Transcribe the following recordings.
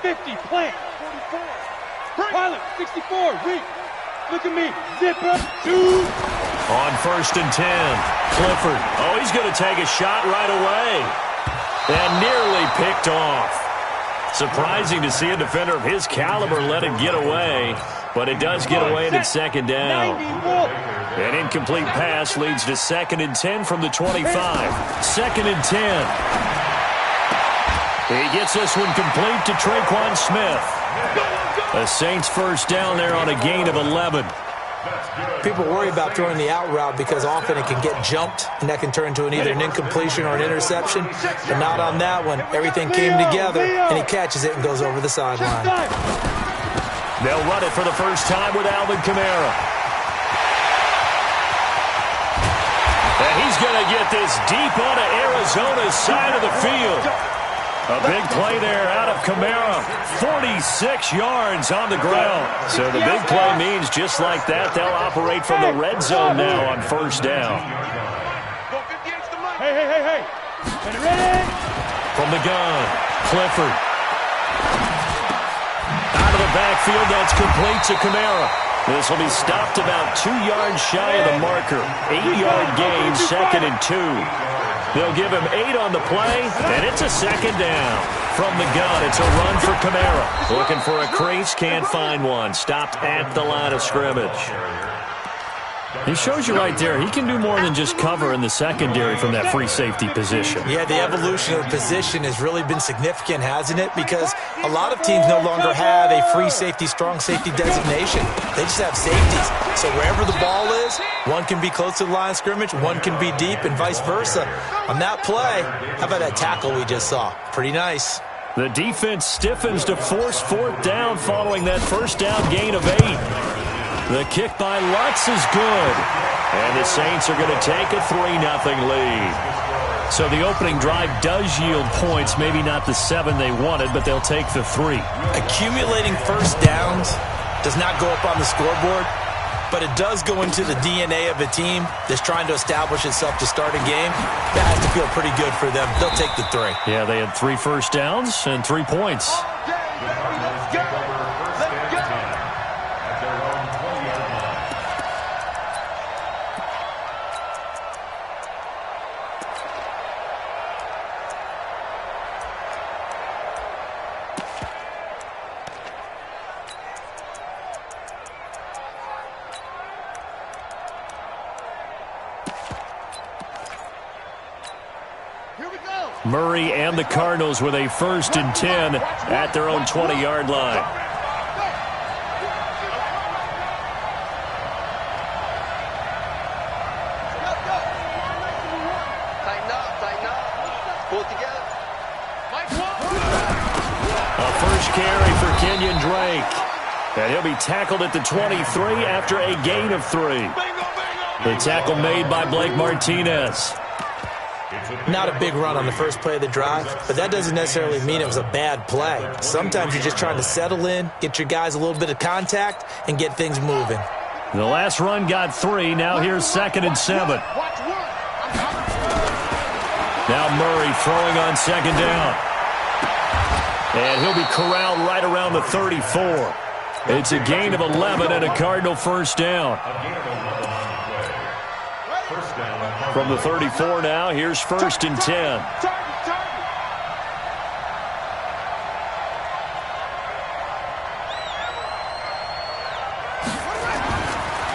50, plant. 44. Pilot, 64, weak. Look at me. Zipper, shoot. On 1st and 10, Clifford. Oh, he's going to take a shot right away. And nearly picked off. Surprising to see a defender of his caliber let it get away. But it does get away and it's 2nd down. An incomplete pass leads to 2nd and 10 from the 25. 2nd and 10. He gets this one complete to Traquan Smith. The Saints first down there on a gain of 11. People worry about throwing the out route because often it can get jumped, and that can turn into either an incompletion or an interception. But not on that one. Everything came together, and he catches it and goes over the sideline. They'll run it for the first time with Alvin Kamara. And he's going to get this deep onto Arizona's side of the field. A big play there out of Kamara. 46 yards on the ground. So the big play means just like that, they'll operate from the red zone now on 1st down. Hey. Ready? From the gun, Clifford. Out of the backfield, that's complete to Kamara. This will be stopped about 2 yards shy of the marker. 8-yard gain, 2nd and 2. They'll give him 8 on the play, and it's a 2nd down. From the gun, it's a run for Kamara. Looking for a crease, can't find one. Stopped at the line of scrimmage. He shows you right there, he can do more than just cover in the secondary from that free safety position. Yeah, the evolution of the position has really been significant, hasn't it? Because a lot of teams no longer have a free safety, strong safety designation. They just have safeties. So wherever the ball is, one can be close to the line of scrimmage, one can be deep, and vice versa. On that play, how about that tackle we just saw? Pretty nice. The defense stiffens to force 4th down following that first down gain of 8. The kick by Lutz is good. And the Saints are going to take a 3-0 lead. So the opening drive does yield points. Maybe not the 7 they wanted, but they'll take the 3. Accumulating first downs does not go up on the scoreboard, but it does go into the DNA of a team that's trying to establish itself to start a game. That has to feel pretty good for them. They'll take the 3. Yeah, they had 3 first downs and 3 points. Murray and the Cardinals with a 1st and 10 at their own 20-yard line. Tighten up. Pull it together. A first carry for Kenyon Drake. And he'll be tackled at the 23 after a gain of 3. The tackle made by Blake Martinez. Not a big run on the first play of the drive, but that doesn't necessarily mean it was a bad play. Sometimes you're just trying to settle in, get your guys a little bit of contact, and get things moving. The last run got 3. Now here's 2nd and 7. Now Murray throwing on 2nd down. And he'll be corralled right around the 34. It's a gain of 11 and a Cardinal first down. From the 34 now, here's 1st and 10.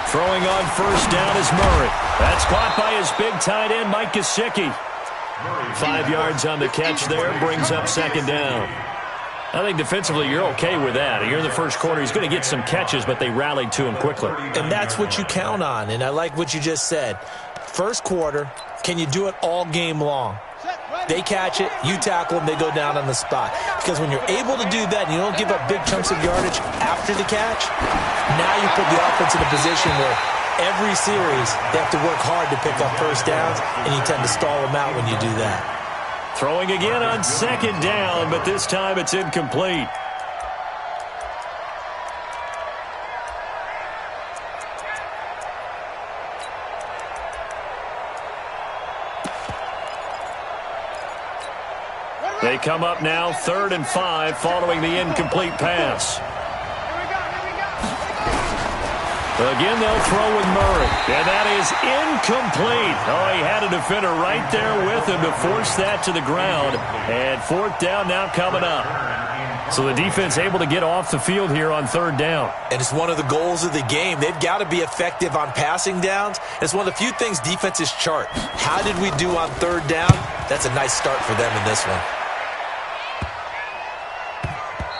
Throwing on 1st down is Murray. That's caught by his big tight end, Mike Gesicki. 5 yards on the catch there, brings up 2nd down. I think defensively you're okay with that. You're in the first quarter. He's going to get some catches, but they rallied to him quickly. And that's what you count on, and I like what you just said. First quarter, can you do it all game long? They catch it, you tackle them, they go down on the spot. Because when you're able to do that and you don't give up big chunks of yardage after the catch, now you put the offense in a position where every series they have to work hard to pick up first downs, and you tend to stall them out when you do that. Throwing again on 2nd down, but this time it's incomplete. They come up now 3rd and 5 following the incomplete pass. Again, they'll throw with Murray. And that is incomplete. Oh, he had a defender right there with him to force that to the ground. And 4th down now coming up. So the defense able to get off the field here on 3rd down. And it's one of the goals of the game. They've got to be effective on passing downs. It's one of the few things defenses chart. How did we do on 3rd down? That's a nice start for them in this one.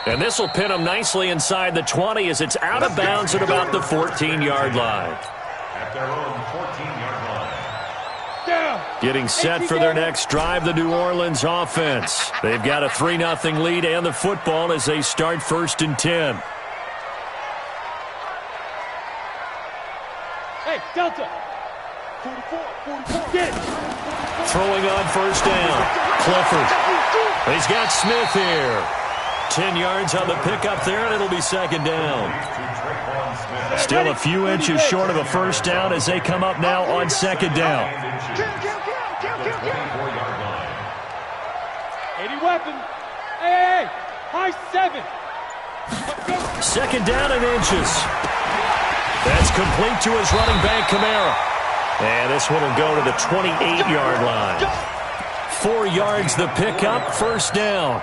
And this will pin them nicely inside the 20 as it's out of bounds at about the 14-yard line. At their own 14-yard line. Getting set for their next drive, the New Orleans offense. They've got a 3-0 lead and the football as they start 1st and 10. Hey, Delta. 44. Get it. Throwing on 1st down. Clifford. He's got Smith here. 10 yards on the pickup there, and it'll be 2nd down. Still a few inches short of a 1st down as they come up now on 2nd down. 80 weapon. Hey, high 7. 2nd down and inches. That's complete to his running back, Kamara. And this one will go to the 28-yard line. 4 yards the pickup, 1st down.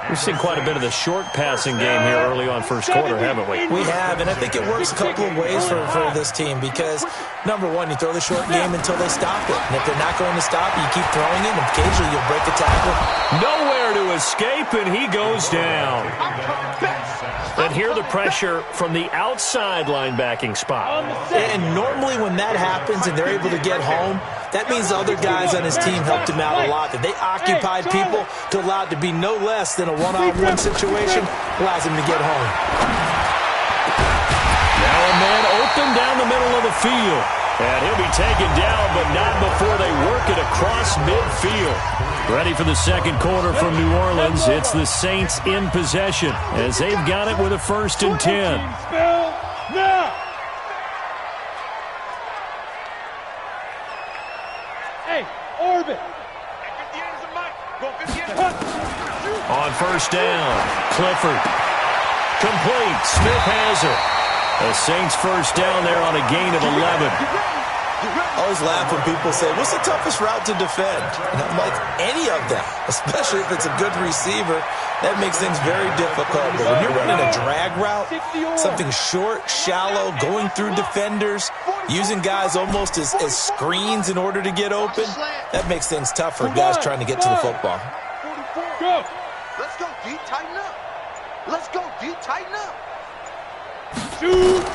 We've seen quite a bit of the short passing game here early on 1st quarter, haven't we? We have, and I think it works a couple of ways for this team because, number one, you throw the short game until they stop it. And if they're not going to stop it, you keep throwing it, and occasionally you'll break a tackle. Nowhere to escape, and he goes down. And here the pressure from the outside linebacking spot. And normally when that happens and they're able to get home, that means the other guys on his team helped him out a lot. That they occupied people to allow it to be no less than a one-on-one situation allows him to get home. Now a man open down the middle of the field. And he'll be taken down, but not before they work it across midfield. Ready for the 2nd quarter from New Orleans. It's the Saints in possession as they've got it with a 1st and 10. Now. Hey, orbit. On 1st down, Clifford. Complete. Smith has it. The Saints 1st down there on a gain of 11. I always laugh when people say, what's the toughest route to defend? And I'm like, any of them, especially if it's a good receiver. That makes things very difficult. But when you're running a drag route, something short, shallow, going through defenders, using guys almost as screens in order to get open, that makes things tough for guys trying to get to the football. Go. Let's go, D. Tighten up. Let's go, D. Tighten up. Shoot.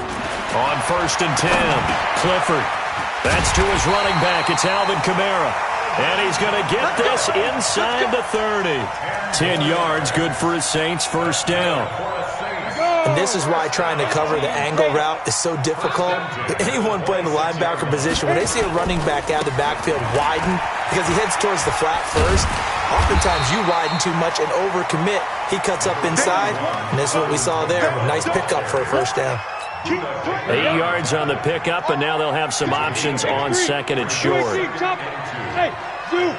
On 1st and 10, Clifford. That's to his running back. It's Alvin Kamara. And he's going to get this inside the 30. 10 yards, good for his Saints 1st down. And this is why trying to cover the angle route is so difficult. Anyone playing the linebacker position, when they see a running back out of the backfield widen because he heads towards the flat first, oftentimes you widen too much and overcommit. He cuts up inside, and this is what we saw there. A nice pickup for a 1st down. 8 yards on the pickup, and now they'll have some options on 2nd and short. Hey, Zoo.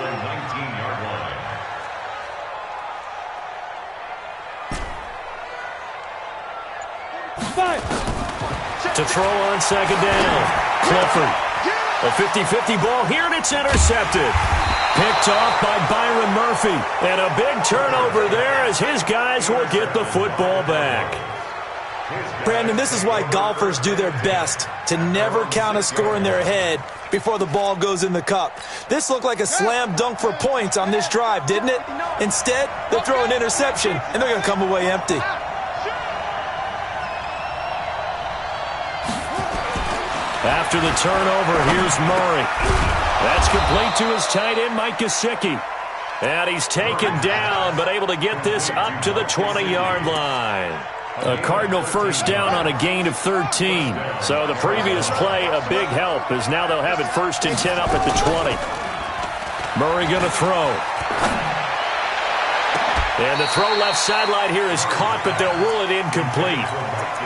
To throw on 2nd down, Clifford. A 50-50 ball here, and it's intercepted. Picked off by Byron Murphy. And a big turnover there as his guys will get the football back. Brandon, this is why golfers do their best to never count a score in their head before the ball goes in the cup. This looked like a slam dunk for points on this drive, didn't it? Instead, they'll throw an interception, and they're going to come away empty. After the turnover, here's Murray. That's complete to his tight end, Mike Gesicki. And he's taken down, but able to get this up to the 20-yard line. A Cardinal 1st down on a gain of 13. So the previous play, a big help, as now they'll have it 1st and 10 up at the 20. Murray going to throw. And the throw left sideline here is caught, but they'll rule it incomplete.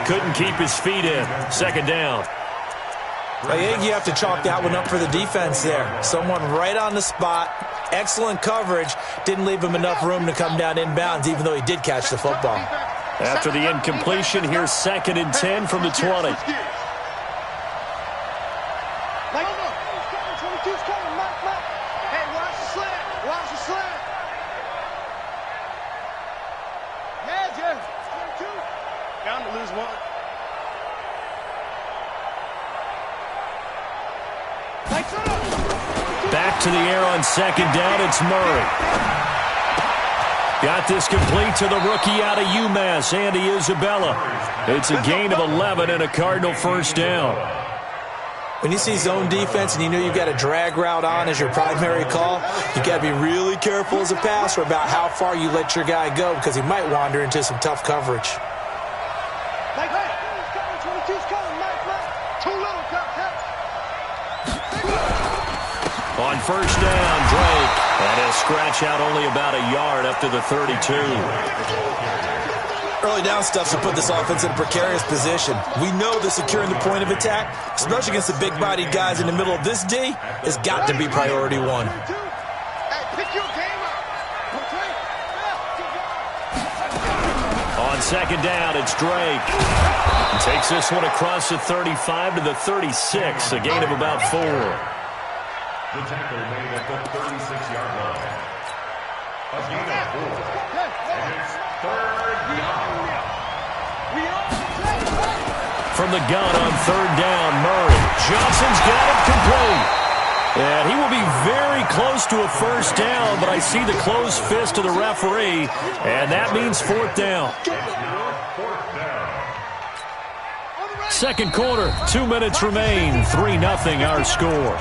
Couldn't keep his feet in. 2nd down. I think you have to chalk that one up for the defense there. Someone right on the spot, excellent coverage, didn't leave him enough room to come down inbounds, even though he did catch the football. After the incompletion, here's 2nd and 10 from the 20. Back to the air on 2nd down, it's Murray. Got this complete to the rookie out of UMass, Dsgballa. It's a gain of 11 and a Cardinal first down. When you see zone defense and you know you've got a drag route on as your primary call, you've got to be really careful as a passer about how far you let your guy go because he might wander into some tough coverage. On first down, Drake. And he'll scratch out only about a yard up to the 32. Early down stuff to put this offense in a precarious position. We know that securing the point of attack, especially against the big-bodied guys in the middle of this D, has got to be priority one. On 2nd down, it's Drake. He takes this one across the 35 to the 36, a gain of about 4. The tackle made at the 36-yard line. A gain of 4. And it's 3rd down. From the gun on 3rd down, Murray. Johnson's got it complete. And he will be very close to a first down, but I see the closed fist of the referee, and that means 4th down. 2nd quarter, 2 minutes remain, 3-0 our score.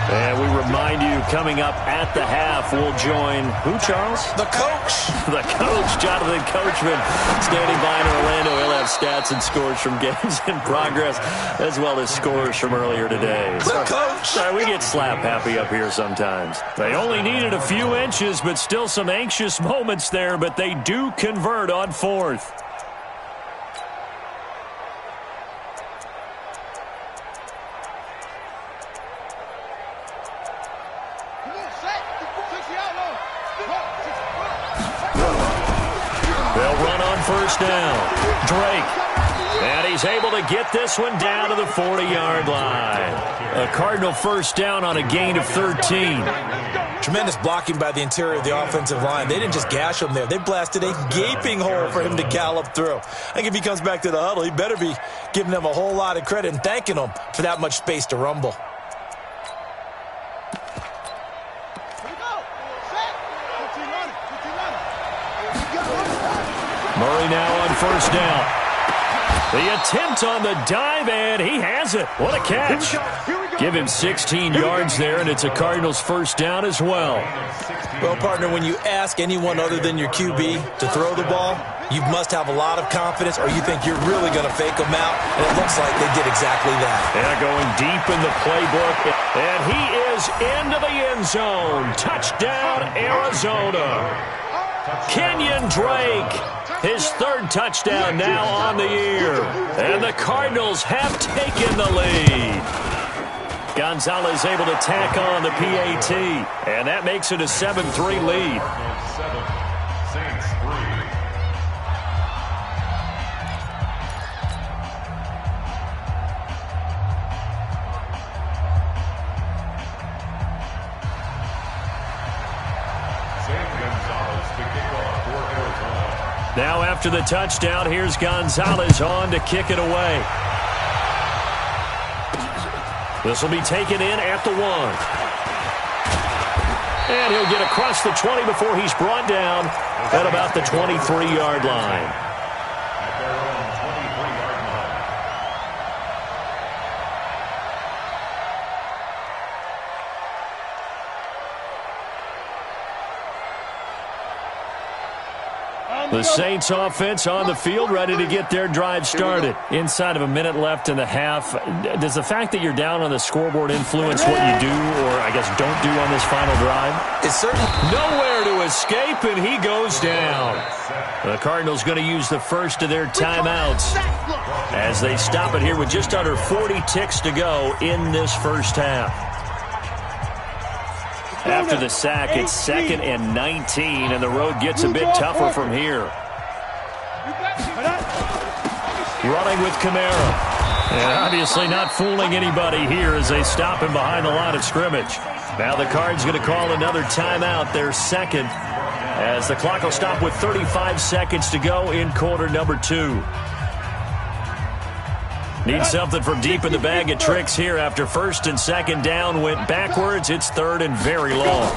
And we remind you, coming up at the half, we'll join who, Charles? The coach. The coach, Jonathan Coachman, standing by in Orlando. He'll have stats and scores from games in progress, as well as scores from earlier today. The coach. Sorry, we get slap happy up here sometimes. They only needed a few inches, but still some anxious moments there, but they do convert on 4th. They'll run on first down. Drake. And he's able to get this one down to the 40-yard line. A Cardinal first down on a gain of 13. Tremendous blocking by the interior of the offensive line. They didn't just gash him there. They blasted a gaping hole for him to gallop through. I think if he comes back to the huddle, he better be giving them a whole lot of credit and thanking them for that much space to rumble. Murray now on first down. The attempt on the dive, and he has it. What a catch. Give him 16 yards there, and it's a Cardinals first down as well. Well, partner, when you ask anyone other than your QB to throw the ball, you must have a lot of confidence, or you think you're really going to fake them out, and it looks like they did exactly that. Yeah, going deep in the playbook, and he is into the end zone. Touchdown, Arizona. Kenyon Drake. His 3rd touchdown now on the year. And the Cardinals have taken the lead. Gonzalez able to tack on the PAT. And that makes it a 7-3 lead. 7, Saints 3. Now after the touchdown, here's Gonzalez on to kick it away. This will be taken in at the 1. And he'll get across the 20 before he's brought down at about the 23-yard line. At their own 23-yard line. The Saints offense on the field, ready to get their drive started. Inside of a minute left in the half, does the fact that you're down on the scoreboard influence what you do, or I guess don't do on this final drive? It's certainly Nowhere to escape, and he goes down. The Cardinals going to use the first of their timeouts as they stop it here with just under 40 ticks to go in this first half. After the sack, it's 2nd and 19, and the road gets a bit tougher from here. Running with Kamara. And obviously not fooling anybody here as they stop him behind the line of scrimmage. Now the Cards going to call another timeout, their second, as the clock will stop with 35 seconds to go in quarter number 2. Need something from deep in the bag of tricks here after 1st and 2nd down went backwards. It's 3rd and very long.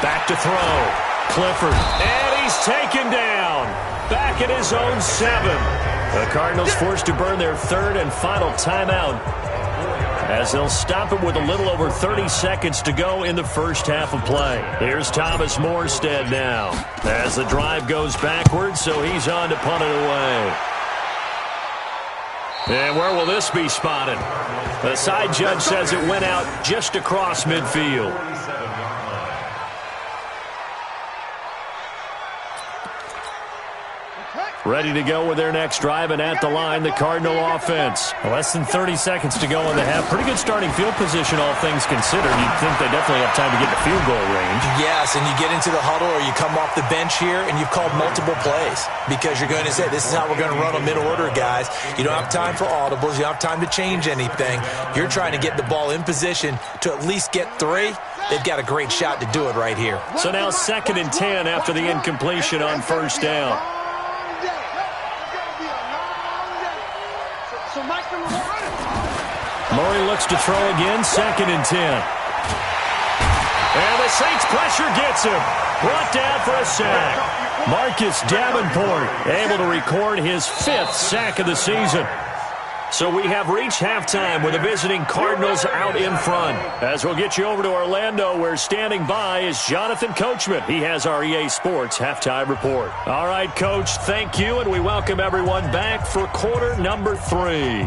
Back to throw. Clifford. And he's taken down. Back at his own 7. The Cardinals forced to burn their 3rd and final timeout as they'll stop it with a little over 30 seconds to go in the first half of play. Here's Thomas Morstead now as the drive goes backwards, so he's on to punt it away. And where will this be spotted? The side judge says it went out just across midfield. Ready to go with their next drive, and at the line, the Cardinal offense. Less than 30 seconds to go in the half. Pretty good starting field position, all things considered. You'd think they definitely have time to get to field goal range. Yes, and you get into the huddle or you come off the bench here and you've called multiple plays because you're going to say, this is how we're going to run a mid-order, guys. You don't have time for audibles. You don't have time to change anything. You're trying to get the ball in position to at least get 3. They've got a great shot to do it right here. So now 2nd and 10 after the incompletion on 1st down. Murray looks to throw again, 2nd and 10. And the Saints pressure gets him. Brought down for a sack. Marcus Davenport able to record his 5th sack of the season. So we have reached halftime with the visiting Cardinals out in front. As we'll get you over to Orlando, where standing by is Jonathan Coachman. He has our EA Sports halftime report. All right, Coach, thank you, and we welcome everyone back for quarter number 3.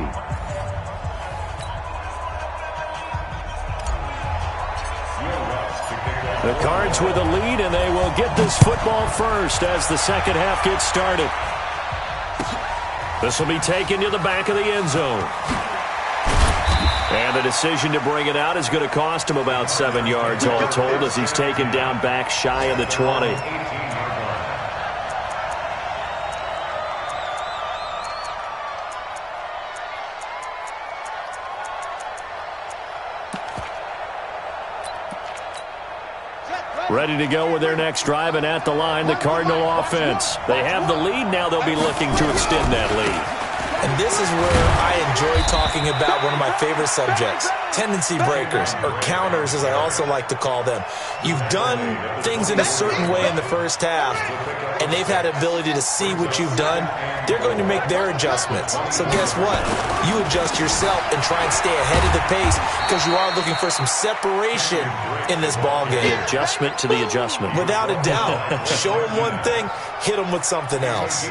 The Cards with the lead, and they will get this football first as the second half gets started. This will be taken to the back of the end zone. And the decision to bring it out is going to cost him about 7 yards all told as he's taken down back shy of the 20. Ready to go with their next drive, and at the line, the Cardinal offense. They have the lead. Now they'll be looking to extend that lead. And this is where I enjoy talking about one of my favorite subjects, tendency breakers, or counters as I also like to call them. You've done things in a certain way in the first half, and they've had the ability to see what you've done. They're going to make their adjustments. So guess what? You adjust yourself and try and stay ahead of the pace because you are looking for some separation in this ball game. The adjustment to the adjustment. Without a doubt. Show them one thing, hit them with something else.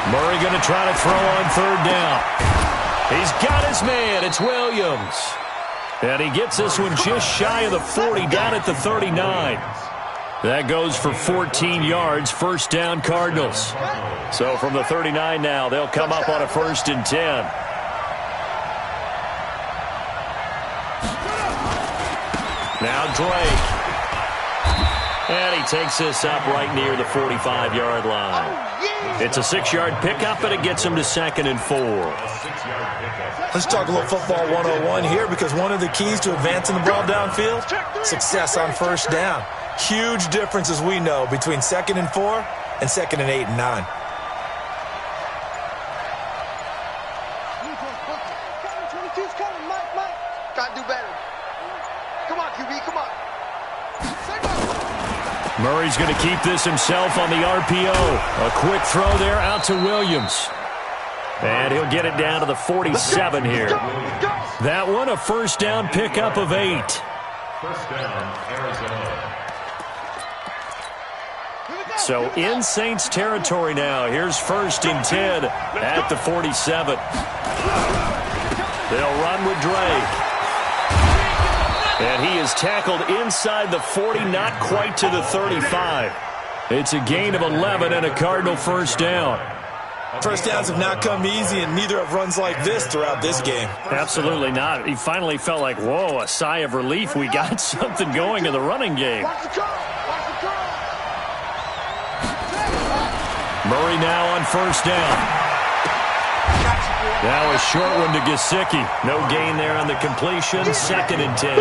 Murray going to try to throw on 3rd down. He's got his man. It's Williams. And he gets this one just shy of the 40, down at the 39. That goes for 14 yards, 1st down Cardinals. So from the 39 now, they'll come up on a 1st and 10. Now Drake. And he takes this up right near the 45-yard line. It's a 6-yard pickup, and it gets him to 2nd and 4. Let's talk a little football 101 here, because one of the keys to advancing the ball downfield, success on 1st down. Huge difference, as we know, between 2nd and 4 and 2nd and 8 and 9. Gotta do better. Come on, QB, come on. Murray's going to keep this himself on the RPO. A quick throw there out to Williams. And he'll get it down to the 47 here. That one, a first down pickup of 8. First down, Arizona. So in Saints territory now. Here's 1st and 10 at the 47. They'll run with Drake. And he is tackled inside the 40, not quite to the 35. It's a gain of 11 and a Cardinal first down. First downs have not come easy, and neither have runs like this throughout this game. Absolutely not. He finally felt like, whoa, a sigh of relief. We got something going in the running game. Murray now on first down. Now a short one to Gesicki. No gain there on the completion. 2nd and 10.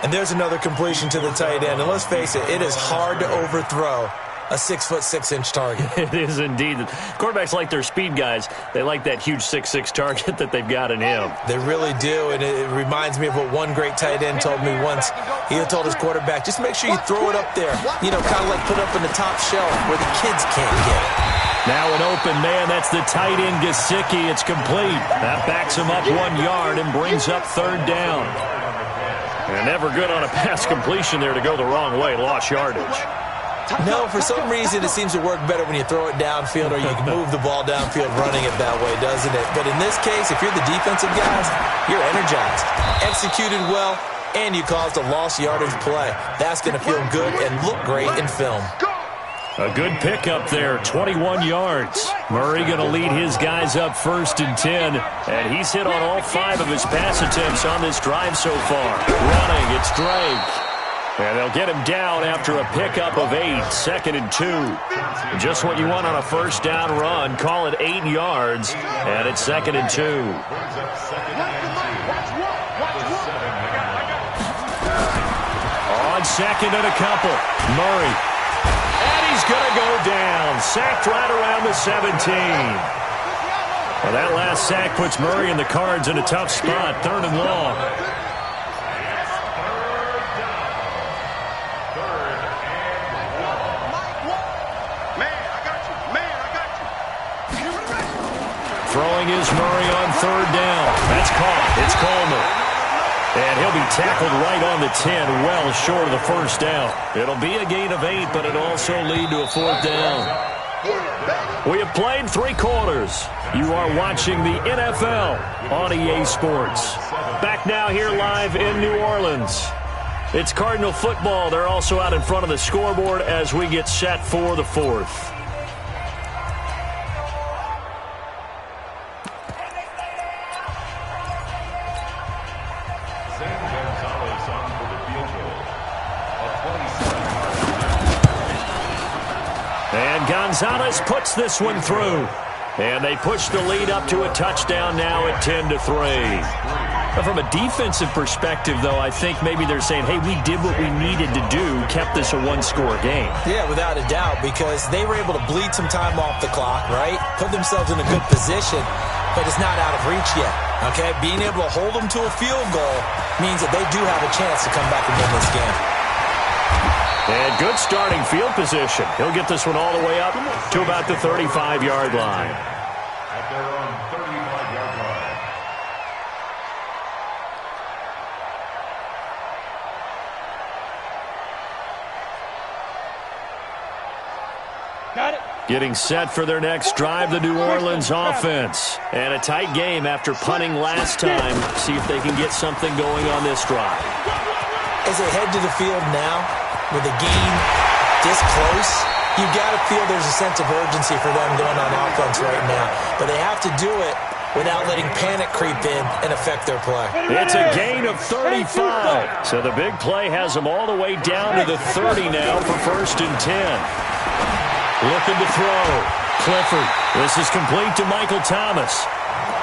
And there's another completion to the tight end. And let's face it, it is hard to overthrow a 6'6" target. It is indeed. Quarterbacks like their speed guys. They like that huge 6'6" target that they've got in him. They really do, and it reminds me of what one great tight end told me once. He told his quarterback, just make sure you throw it up there. You know, kind of like put it up in the top shelf where the kids can't get it. Now an open man. That's the tight end, Gesicki. It's complete. That backs him up 1 yard and brings up 3rd down. And never good on a pass completion there to go the wrong way. Lost yardage. No, for some reason it seems to work better when you throw it downfield or you can move the ball downfield running it that way, doesn't it? But in this case, if you're the defensive guys, you're energized, executed well, and you caused a lost yardage play. That's going to feel good and look great in film. A good pickup there, 21 yards. Murray going to lead his guys up 1st and 10, and he's hit on all 5 of his pass attempts on this drive so far. Running, it's Drake. And they'll get him down after a pickup of 8, 2nd and 2. Just what you want on a first down run. Call it 8 yards, and it's 2nd and 2. On 2nd and a couple, Murray. And he's going to go down. Sacked right around the 17. Well, that last sack puts Murray and the Cards in a tough spot, 3rd and long. Throwing is Murray on 3rd down. That's caught. It's Coleman. And he'll be tackled right on the 10, well short of the first down. It'll be a gain of 8, but it'll also lead to a 4th down. We have played 3 quarters. You are watching the NFL on EA Sports. Back now here live in New Orleans. It's Cardinal football. They're also out in front of the scoreboard as we get set for the 4th. And Gonzalez puts this one through. And they push the lead up to a touchdown now at 10-3. From a defensive perspective, though, I think maybe they're saying, hey, we did what we needed to do, kept this a 1-score game. Yeah, without a doubt, because they were able to bleed some time off the clock, right? Put themselves in a good position, but it's not out of reach yet, okay? Being able to hold them to a field goal means that they do have a chance to come back and win this game. And good starting field position. He'll get this one all the way up to about the 35-yard line. At their own 35-yard line. Got it. Getting set for their next drive, the New Orleans offense. And a tight game after punting last time. See if they can get something going on this drive. As they head to the field now, with a game this close, you've got to feel there's a sense of urgency for them going on offense right now. But they have to do it without letting panic creep in and affect their play. It's a gain of 35. So the big play has them all the way down to the 30 now for 1st and 10. Looking to throw. Clifford. This is complete to Michael Thomas.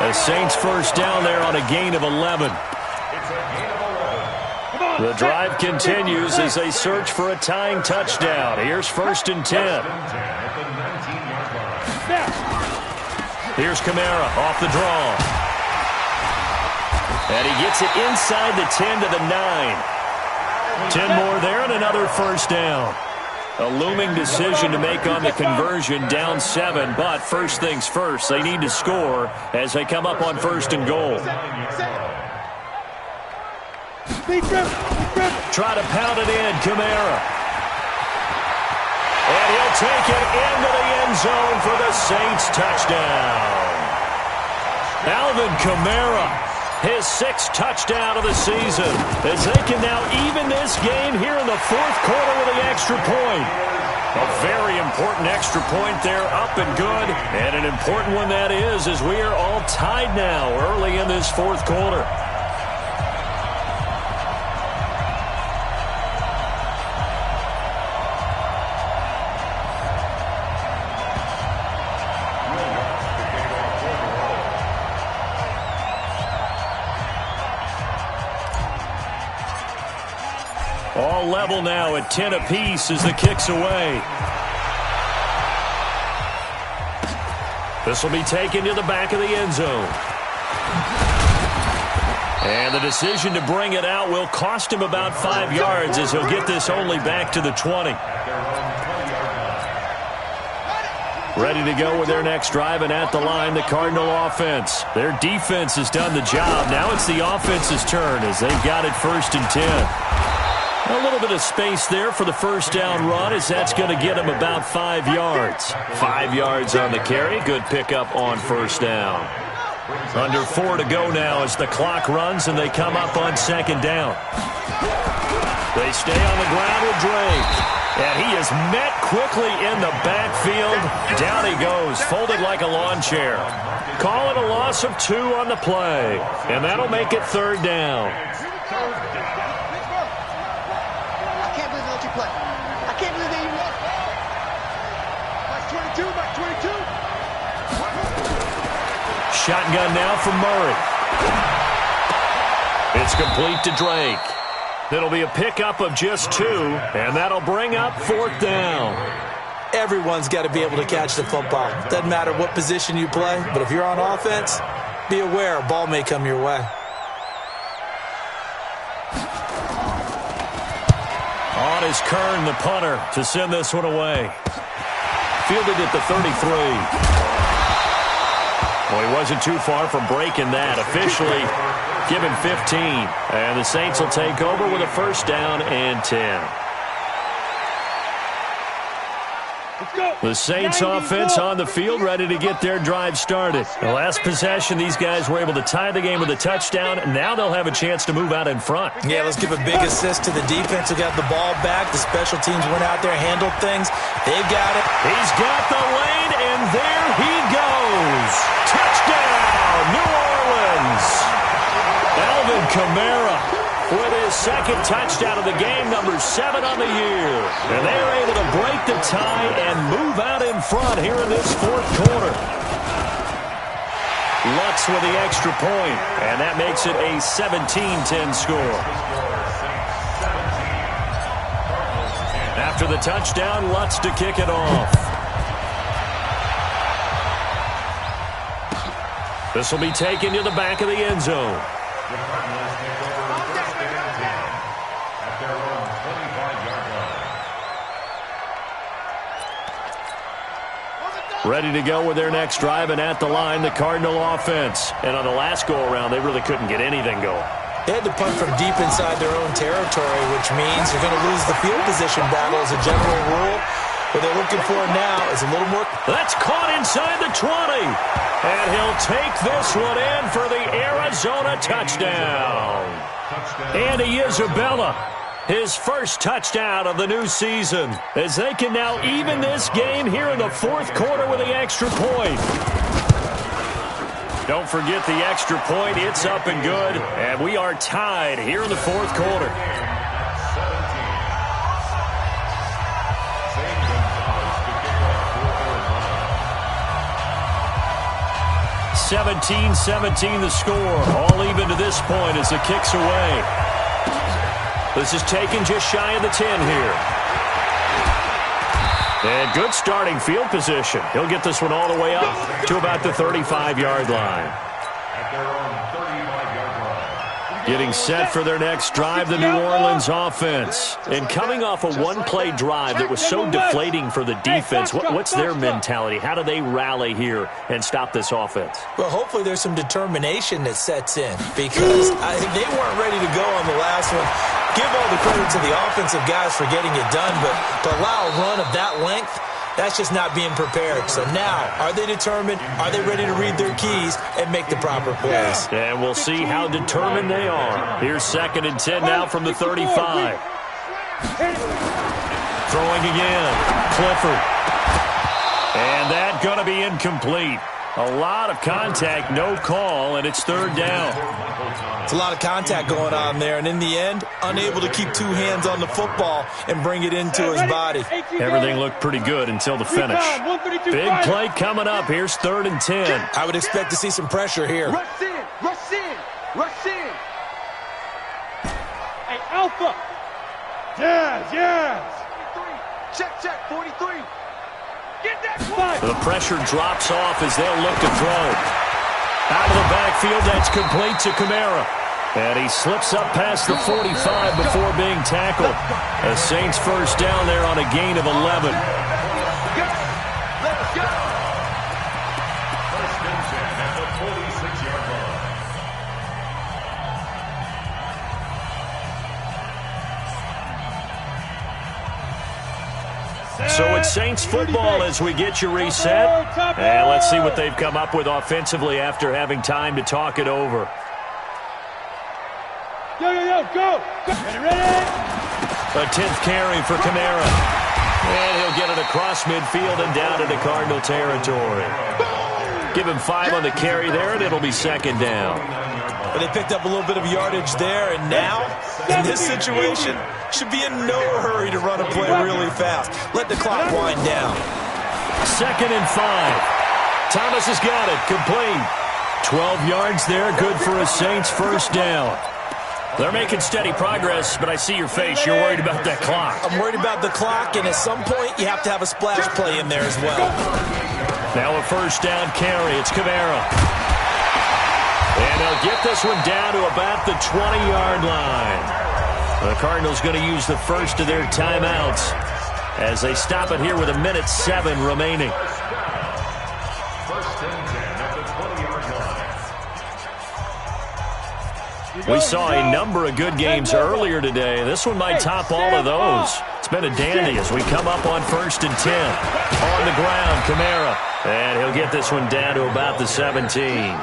The Saints first down there on a gain of 11. The drive continues as they search for a tying touchdown. Here's 1st and 10. Here's Kamara off the draw. And he gets it inside the 10 to the 9. 10 more there and another first down. A looming decision to make on the conversion, down 7, but first things first, they need to score as they come up on 1st and goal. Try to pound it in, Kamara. And he'll take it into the end zone for the Saints touchdown. Alvin Kamara, his 6th touchdown of the season, as they can now even this game here in the 4th quarter with the extra point. A very important extra point there, up and good, and an important one that is, as we are all tied now early in this 4th quarter. All level now at 10 apiece as the kick's away. This will be taken to the back of the end zone. And the decision to bring it out will cost him about 5 yards as he'll get this only back to the 20. Ready to go with their next drive, and at the line, the Cardinal offense. Their defense has done the job. Now it's the offense's turn as they've got it 1st and 10. A little bit of space there for the first down run, as that's going to get him about 5 yards. 5 yards on the carry. Good pickup on 1st down. Under 4 to go now as the clock runs and they come up on 2nd down. They stay on the ground with Drake. And he is met quickly in the backfield. Down he goes, folded like a lawn chair. Call it a loss of 2 on the play. And that'll make it 3rd down. Shotgun now from Murray. It's complete to Drake. It'll be a pickup of just 2, and that'll bring up 4th down. Everyone's got to be able to catch the football. Doesn't matter what position you play, but if you're on offense, be aware a ball may come your way. On is Kern, the punter, to send this one away. Fielded at the 33. Well, he wasn't too far from breaking that. Officially given 15. And the Saints will take over with a 1st down and 10. The Saints offense on the field, ready to get their drive started. The last possession, these guys were able to tie the game with a touchdown. Now they'll have a chance to move out in front. Yeah, let's give a big assist to the defense who got the ball back. The special teams went out there, handled things. They've got it. He's got the lane, and there he goes. Touchdown, New Orleans. Alvin Kamara with his 2nd touchdown of the game, number 7 on the year. And they're able to break the tie and move out in front here in this 4th quarter. Lutz with the extra point, and that makes it a 17-10 score. After the touchdown, Lutz to kick it off. This will be taken to the back of the end zone. Ready to go with their next drive, and at the line, the Cardinal offense. And on the last go-around, they really couldn't get anything going. They had to punt from deep inside their own territory, which means you're going to lose the field position battle as a general rule. What they're looking for now is a little more. That's caught inside the 20. And he'll take this one in for the Arizona touchdown. Andy Dsgballa, his 1st touchdown of the new season, as they can now even this game here in the 4th quarter with the extra point. Don't forget the extra point. It's up and good, and we are tied here in the 4th quarter. 17-17 the score. All even to this point as the kick's away. This is taken just shy of the 10 here. And good starting field position. He'll get this one all the way up to about the 35-yard line. At their own 35-yard line. Getting set for their next drive, the New Orleans offense. And coming off a one-play drive that was so deflating for the defense, what's their mentality? How do they rally here and stop this offense? Well, hopefully there's some determination that sets in because they weren't ready to go on the last one. Give all the credit to the offensive guys for getting it done, but to allow a run of that length, that's just not being prepared. So now, are they determined? Are they ready to read their keys and make the proper plays? And we'll see how determined they are. Here's 2nd and 10 now from the 35. Throwing again. Clifford. And that going to be incomplete. A lot of contact, no call, and it's 3rd down. It's a lot of contact going on there, and in the end, unable to keep 2 hands on the football and bring it into his body. Everything looked pretty good until the finish. Big play coming up. Here's 3rd and 10. I would expect to see some pressure here. Rush in, rush in, rush in. Hey, Alpha. Yes. Check, 43. Get that fly. The pressure drops off as they'll look to throw. Out of the backfield, that's complete to Kamara. And he slips up past the 45 before being tackled. A Saints first down there on a gain of 11. Let's go. First and 10 at the 46-yard line. So it's Saints football as we get you reset. And let's see what they've come up with offensively after having time to talk it over. Go. Ready. A 10th carry for Kamara. And he'll get it across midfield and down into Cardinal territory. Give him 5 on the carry there, and it'll be 2nd down. But they picked up a little bit of yardage there, and now, in this situation, should be in no hurry to run a play really fast. Let the clock wind down. 2nd and 5. Thomas has got it. Complete. 12 yards there. Good for a Saints first down. They're making steady progress, but I see your face. You're worried about that clock. I'm worried about the clock, and at some point, you have to have a splash play in there as well. Now a first down carry. It's Kamara. And they'll get this one down to about the 20-yard line. The Cardinals going to use the first of their timeouts as they stop it here with 1:07 remaining. First and 10 at the 20-yard line. We saw a number of good games earlier today. This one might top all of those. It's been a dandy as we come up on 1st and 10. On the ground, Kamara. And he'll get this one down to about the 17.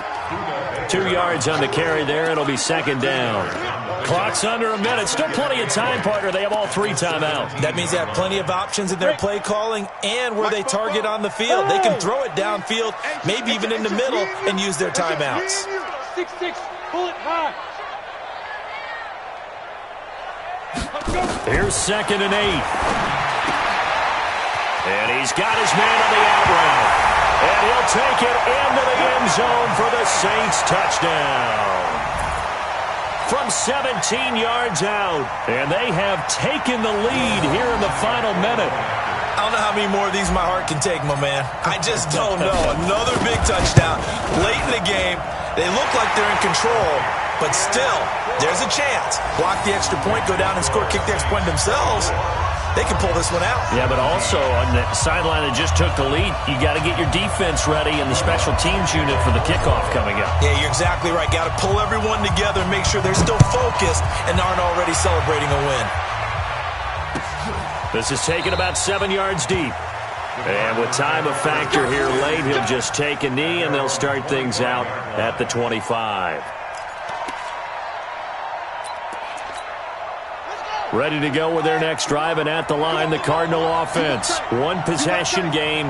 2 yards on the carry there. It'll be 2nd down. Clock's under a minute. Still plenty of time, partner. They have all 3 timeouts. That means they have plenty of options in their play calling and where they target on the field. They can throw it downfield, maybe even in the middle, and use their timeouts. 6-6, pull it high. Here's 2nd and 8. And he's got his man on the out route. And he'll take it into the end zone for the Saints touchdown. From 17 yards out. And they have taken the lead here in the final minute. I don't know how many more of these my heart can take, my man. I just don't know. Another big touchdown. Late in the game, they look like they're in control, but still, there's a chance. Block the extra point, go down and score, kick the extra point themselves. They can pull this one out. Yeah, but also on the sideline that just took the lead, you got to get your defense ready and the special teams unit for the kickoff coming up. Yeah, you're exactly right. Got to pull everyone together and make sure they're still focused and aren't already celebrating a win. This is taken about 7 yards deep. And with time a factor here late, he'll just take a knee and they'll start things out at the 25. Ready to go with their next drive, and at the line, the Cardinal offense. One possession game.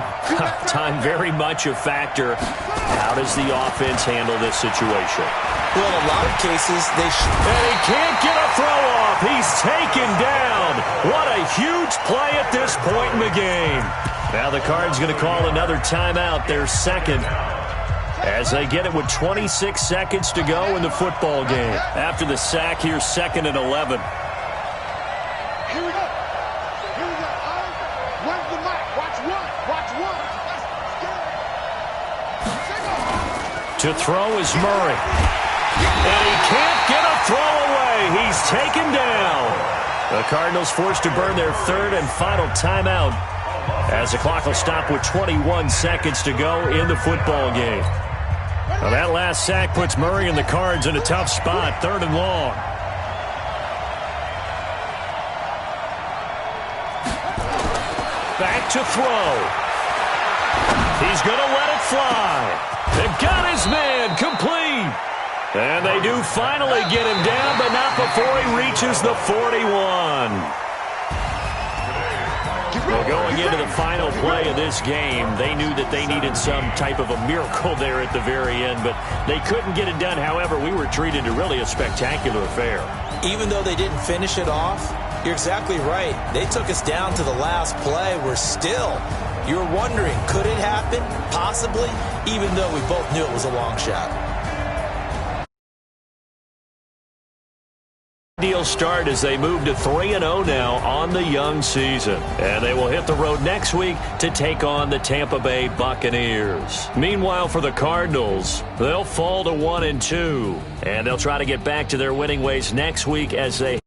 Time very much a factor. How does the offense handle this situation? Well, in a lot of cases, they should. And he can't get a throw off. He's taken down. What a huge play at this point in the game. Now the Cards going to call another timeout, their 2nd. As they get it with 26 seconds to go in the football game. After the sack, here's 2nd and 11. Here we go. Where's the mic? Watch one. To throw is Murray. And he can't get a throw away. He's taken down. The Cardinals forced to burn their third and final timeout as the clock will stop with 21 seconds to go in the football game. Now that last sack puts Murray and the Cards in a tough spot, 3rd and long. Back to throw. He's going to let it fly. They've got his man complete. And they do finally get him down, but not before he reaches the 41. Well, going into the final play of this game, they knew that they needed some type of a miracle there at the very end, but they couldn't get it done. However, we were treated to really a spectacular affair. Even though they didn't finish it off, you're exactly right. They took us down to the last play. You're wondering, could it happen? Possibly, even though we both knew it was a long shot. Ideal start as they move to 3-0 now on the young season. And they will hit the road next week to take on the Tampa Bay Buccaneers. Meanwhile, for the Cardinals, they'll fall to 1-2. And they'll try to get back to their winning ways next week as they